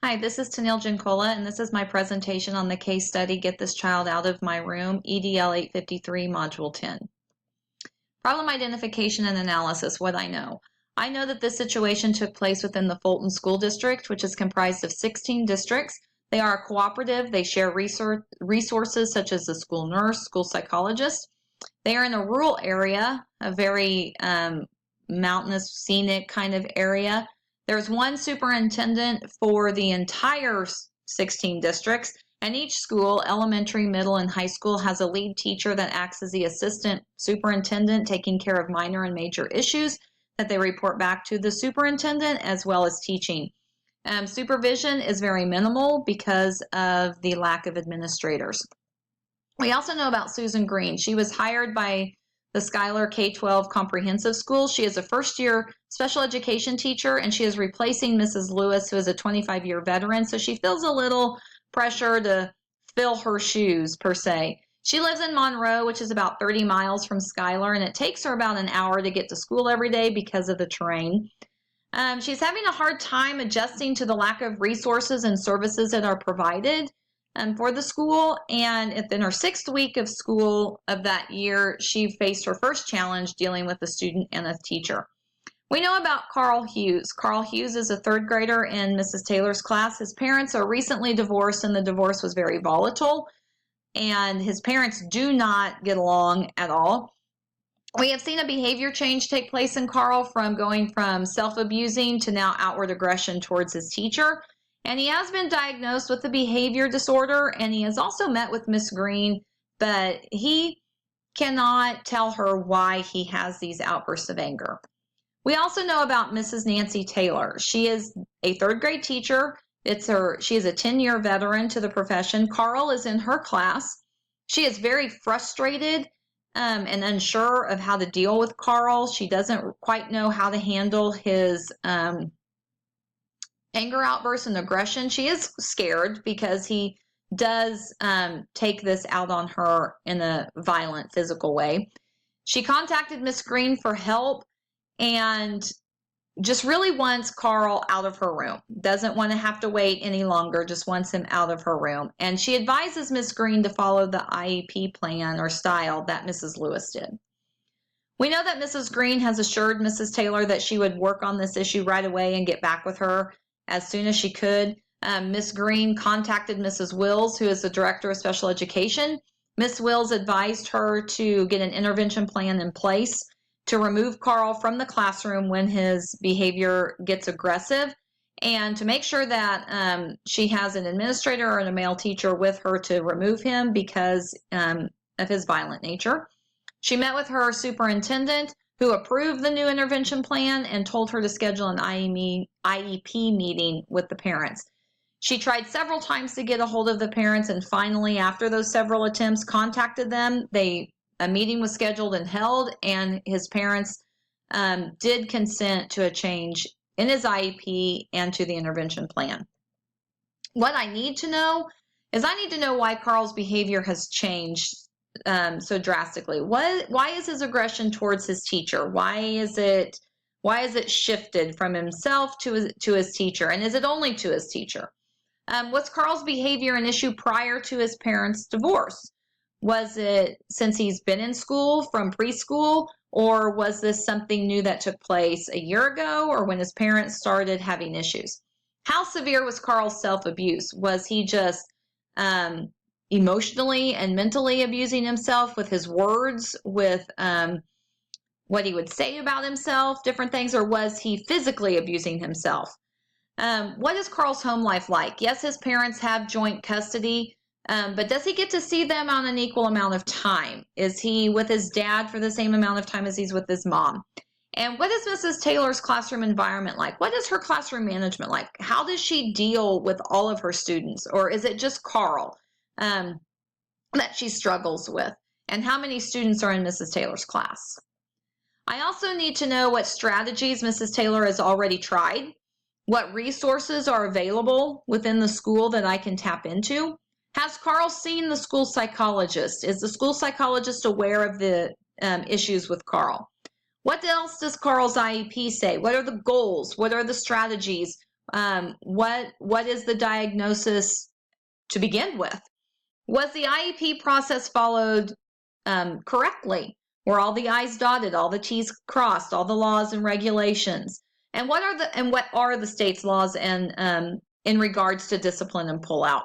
Hi, this is Tanil Jankola, and this is my presentation on the case study, Get This Child Out of My Room, EDL 853, Module 10. Problem identification and analysis, what I know. I know that this situation took place within the Fulton School District, which is comprised of 16 districts. They are cooperative. They share resources such as the school nurse, school psychologist. They are in a rural area, a very mountainous, scenic kind of area. There's one superintendent for the entire 16 districts, and each school, elementary, middle, and high school, has a lead teacher that acts as the assistant superintendent, taking care of minor and major issues that they report back to the superintendent, as well as teaching. Supervision is very minimal because of the lack of administrators. We also know about Susan Green. She was hired by the Schuyler K-12 Comprehensive School. She is a first-year special education teacher, and she is replacing Mrs. Lewis, who is a 25-year veteran, so she feels a little pressure to fill her shoes, per se. She lives in Monroe, which is about 30 miles from Schuyler, and it takes her about an hour to get to school every day because of the terrain. She's having a hard time adjusting to the lack of resources and services that are provided for the school, and in her 6th week of school of that year, she faced her first challenge dealing with a student and a teacher. We know about Carl Hughes. Carl Hughes is a 3rd grader in Mrs. Taylor's class. His parents are recently divorced, and the divorce was very volatile, and his parents do not get along at all. We have seen a behavior change take place in Carl, from going from self-abusing to now outward aggression towards his teacher. And he has been diagnosed with a behavior disorder, and he has also met with Miss Green, but he cannot tell her why he has these outbursts of anger. We also know about Mrs. Nancy Taylor. She is a 3rd grade teacher. She is a 10-year veteran to the profession. Carl is in her class. She is very frustrated and unsure of how to deal with Carl. She doesn't quite know how to handle his anger outbursts and aggression. She is scared because he does take this out on her in a violent, physical way. She contacted Miss Green for help and just really wants Carl out of her room. Doesn't want to have to wait any longer, just wants him out of her room. And she advises Miss Green to follow the IEP plan or style that Mrs. Lewis did. We know that Mrs. Green has assured Mrs. Taylor that she would work on this issue right away and get back with her as soon as she could. Miss Green contacted Mrs. Wills, who is the Director of Special Education. Miss Wills advised her to get an intervention plan in place to remove Carl from the classroom when his behavior gets aggressive, and to make sure that she has an administrator and a male teacher with her to remove him because of his violent nature. She met with her superintendent, who approved the new intervention plan and told her to schedule an IEP meeting with the parents. She tried several times to get a hold of the parents, and finally, after those several attempts, contacted them. A meeting was scheduled and held, and his parents did consent to a change in his IEP and to the intervention plan. What I need to know is why Carl's behavior has changed so drastically. Why is his aggression towards his teacher? Why is it shifted from himself to his teacher? And is it only to his teacher? Was Carl's behavior an issue prior to his parents' divorce? Was it since he's been in school from preschool, or was this something new that took place a year ago or when his parents started having issues? How severe was Carl's self-abuse? Was he just emotionally and mentally abusing himself with his words, with what he would say about himself, different things, or was he physically abusing himself? What is Carl's home life like? Yes, his parents have joint custody, but does he get to see them on an equal amount of time? Is he with his dad for the same amount of time as he's with his mom? And what is Mrs. Taylor's classroom environment like? What is her classroom management like? How does she deal with all of her students? Or is it just Carl that she struggles with? And how many students are in Mrs. Taylor's class? I also need to know what strategies Mrs. Taylor has already tried, what resources are available within the school that I can tap into. Has Carl seen the school psychologist? Is the school psychologist aware of the issues with Carl? What else does Carl's IEP say? What are the goals? What are the strategies? What is the diagnosis to begin with? Was the IEP process followed correctly? Were all the I's dotted, all the T's crossed, all the laws and regulations? And what are the state's laws and in regards to discipline and pullout?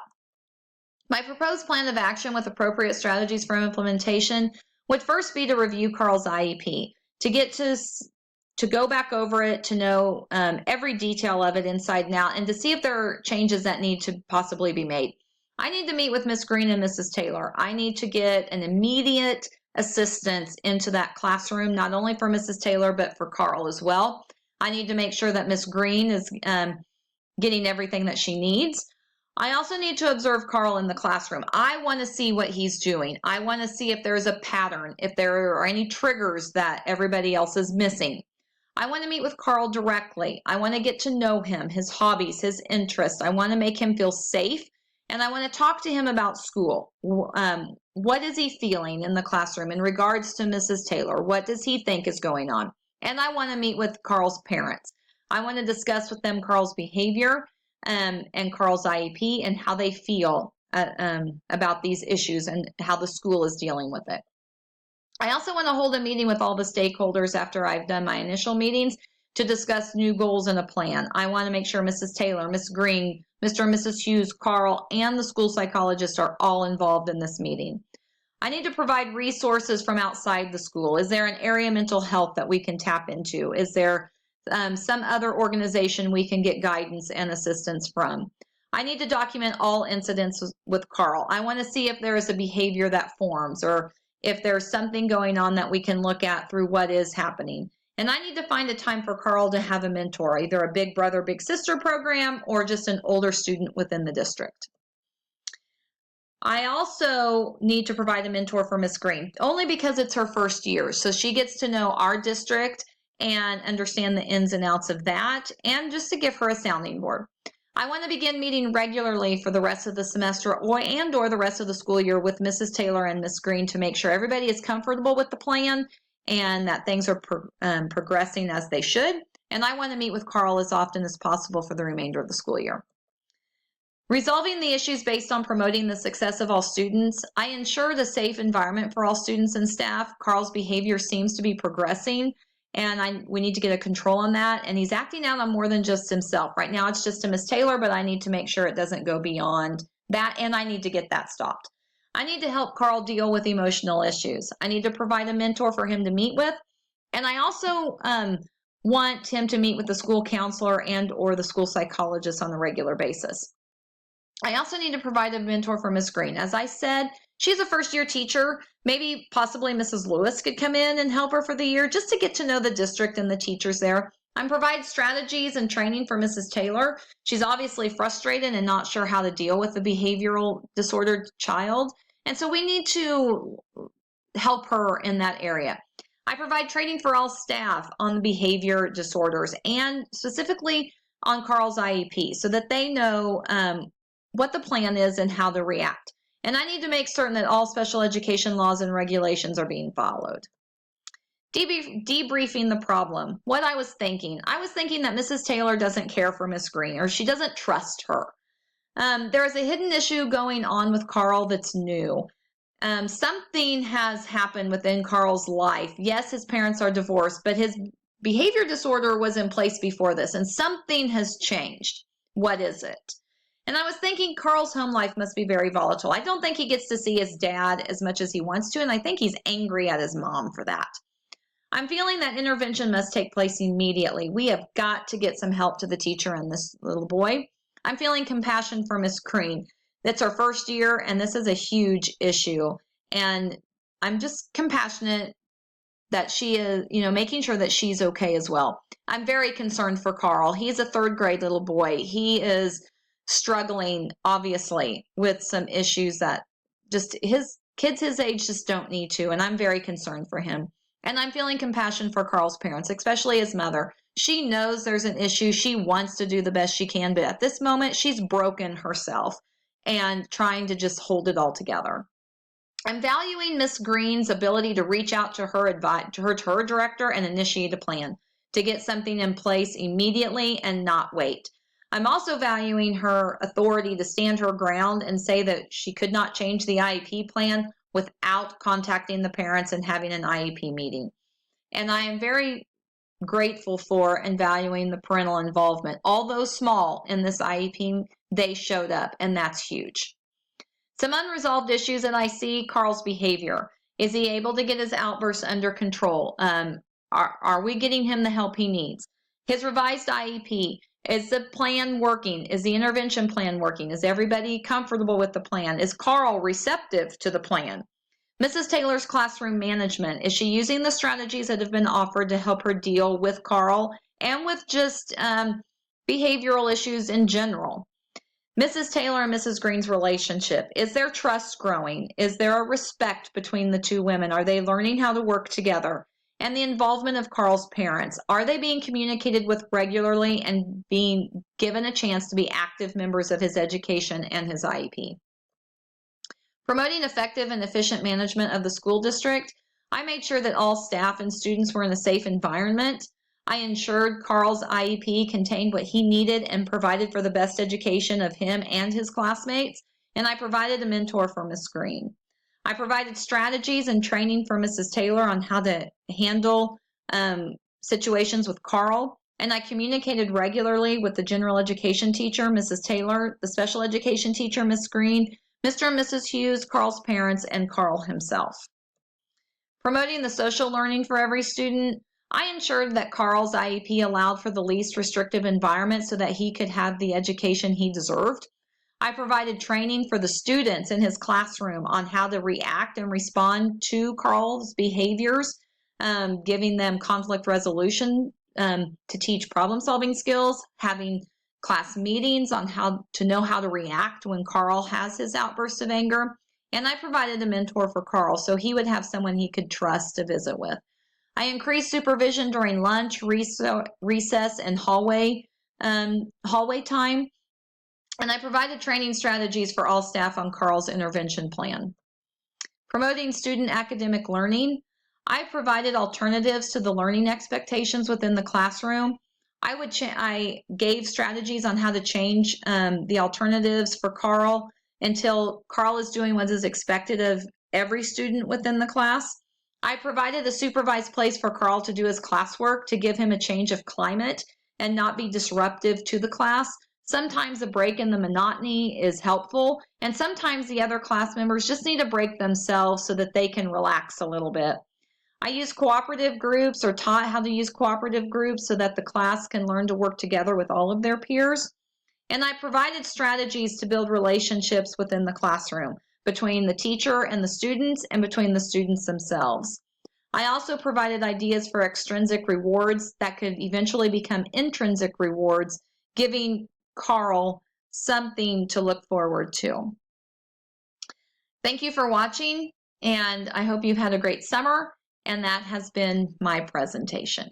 My proposed plan of action with appropriate strategies for implementation would first be to review Carl's IEP, to go back over it, to know every detail of it inside and out, and to see if there are changes that need to possibly be made. I need to meet with Ms. Green and Mrs. Taylor. I need to get an immediate assistance into that classroom, not only for Mrs. Taylor, but for Carl as well. I need to make sure that Ms. Green is getting everything that she needs. I also need to observe Carl in the classroom. I want to see what he's doing. I want to see if there's a pattern, if there are any triggers that everybody else is missing. I want to meet with Carl directly. I want to get to know him, his hobbies, his interests. I want to make him feel safe, and I want to talk to him about school. What is he feeling in the classroom in regards to Mrs. Taylor? What does he think is going on? And I want to meet with Carl's parents. I want to discuss with them Carl's behavior and Carl's IEP and how they feel about these issues and how the school is dealing with it. I also want to hold a meeting with all the stakeholders after I've done my initial meetings to discuss new goals and a plan. I want to make sure Mrs. Taylor, Ms. Green, Mr. and Mrs. Hughes, Carl, and the school psychologist are all involved in this meeting. I need to provide resources from outside the school. Is there an area mental health that we can tap into? Is there some other organization we can get guidance and assistance from? I need to document all incidents with Carl. I want to see if there is a behavior that forms or if there's something going on that we can look at through what is happening. And I need to find a time for Carl to have a mentor, either a big brother, big sister program or just an older student within the district. I also need to provide a mentor for Miss Green, only because it's her first year. So she gets to know our district and understand the ins and outs of that, and just to give her a sounding board. I want to begin meeting regularly for the rest of the semester or the rest of the school year with Mrs. Taylor and Miss Green to make sure everybody is comfortable with the plan and that things are progressing as they should. And I want to meet with Carl as often as possible for the remainder of the school year. Resolving the issues based on promoting the success of all students. I ensure the safe environment for all students and staff. Carl's behavior seems to be progressing, and we need to get a control on that. And he's acting out on more than just himself. Right now it's just to Miss Taylor, but I need to make sure it doesn't go beyond that, and I need to get that stopped. I need to help Carl deal with emotional issues. I need to provide a mentor for him to meet with, and I also want him to meet with the school counselor and or the school psychologist on a regular basis. I also need to provide a mentor for Miss Green. As I said, she's a first-year teacher. Maybe possibly Mrs. Lewis could come in and help her for the year just to get to know the district and the teachers there. And provide strategies and training for Mrs. Taylor. She's obviously frustrated and not sure how to deal with the behavioral disordered child. And so we need to help her in that area. I provide training for all staff on the behavior disorders and specifically on Carl's IEP so that they know what the plan is and how to react. And I need to make certain that all special education laws and regulations are being followed. Debriefing the problem. What I was thinking that Mrs. Taylor doesn't care for Miss Green, or she doesn't trust her. There is a hidden issue going on with Carl that's new. Something has happened within Carl's life. Yes, his parents are divorced, but his behavior disorder was in place before this, and something has changed. What is it? And I was thinking Carl's home life must be very volatile. I don't think he gets to see his dad as much as he wants to, and I think he's angry at his mom for that. I'm feeling that intervention must take place immediately. We have got to get some help to the teacher and this little boy. I'm feeling compassion for Miss Green. It's her first year, and this is a huge issue. And I'm just compassionate that she is, making sure that she's okay as well. I'm very concerned for Carl. He's a third grade little boy. He is struggling, obviously, with some issues that just his kids his age just don't need to. And I'm very concerned for him. And I'm feeling compassion for Carl's parents, especially his mother. She knows there's an issue. She wants to do the best she can, but at this moment, she's broken herself and trying to just hold it all together. I'm valuing Miss Green's ability to reach out to her director and initiate a plan to get something in place immediately and not wait. I'm also valuing her authority to stand her ground and say that she could not change the IEP plan without contacting the parents and having an IEP meeting. And I am very grateful for and valuing the parental involvement. Although small in this IEP, they showed up, and that's huge. Some unresolved issues that I see: Carl's behavior. Is he able to get his outbursts under control? Are we getting him the help he needs? His revised IEP. Is the plan working? Is the intervention plan working? Is everybody comfortable with the plan? Is Carl receptive to the plan? Mrs. Taylor's classroom management. Is she using the strategies that have been offered to help her deal with Carl and with just behavioral issues in general? Mrs. Taylor and Mrs. Green's relationship. Is their trust growing? Is there a respect between the two women? Are they learning how to work together? And the involvement of Carl's parents. Are they being communicated with regularly and being given a chance to be active members of his education and his IEP? Promoting effective and efficient management of the school district. I made sure that all staff and students were in a safe environment. I ensured Carl's IEP contained what he needed and provided for the best education of him and his classmates. And I provided a mentor for Ms. Green. I provided strategies and training for Mrs. Taylor on how to handle situations with Carl. And I communicated regularly with the general education teacher, Mrs. Taylor, the special education teacher, Ms. Green, Mr. and Mrs. Hughes, Carl's parents, and Carl himself. Promoting the social learning for every student. I ensured that Carl's IEP allowed for the least restrictive environment so that he could have the education he deserved. I provided training for the students in his classroom on how to react and respond to Carl's behaviors, giving them conflict resolution to teach problem-solving skills, having class meetings on how to know how to react when Carl has his outbursts of anger. And I provided a mentor for Carl so he would have someone he could trust to visit with. I increased supervision during lunch, recess, and hallway time. And I provided training strategies for all staff on Carl's intervention plan. Promoting student academic learning. I provided alternatives to the learning expectations within the classroom. I gave strategies on how to change the alternatives for Carl until Carl is doing what is expected of every student within the class. I provided a supervised place for Carl to do his classwork to give him a change of climate and not be disruptive to the class. Sometimes a break in the monotony is helpful, and sometimes the other class members just need a break themselves so that they can relax a little bit. I used cooperative groups or taught how to use cooperative groups so that the class can learn to work together with all of their peers. And I provided strategies to build relationships within the classroom between the teacher and the students and between the students themselves. I also provided ideas for extrinsic rewards that could eventually become intrinsic rewards, giving Carl something to look forward to. Thank you for watching, and I hope you've had a great summer, and that has been my presentation.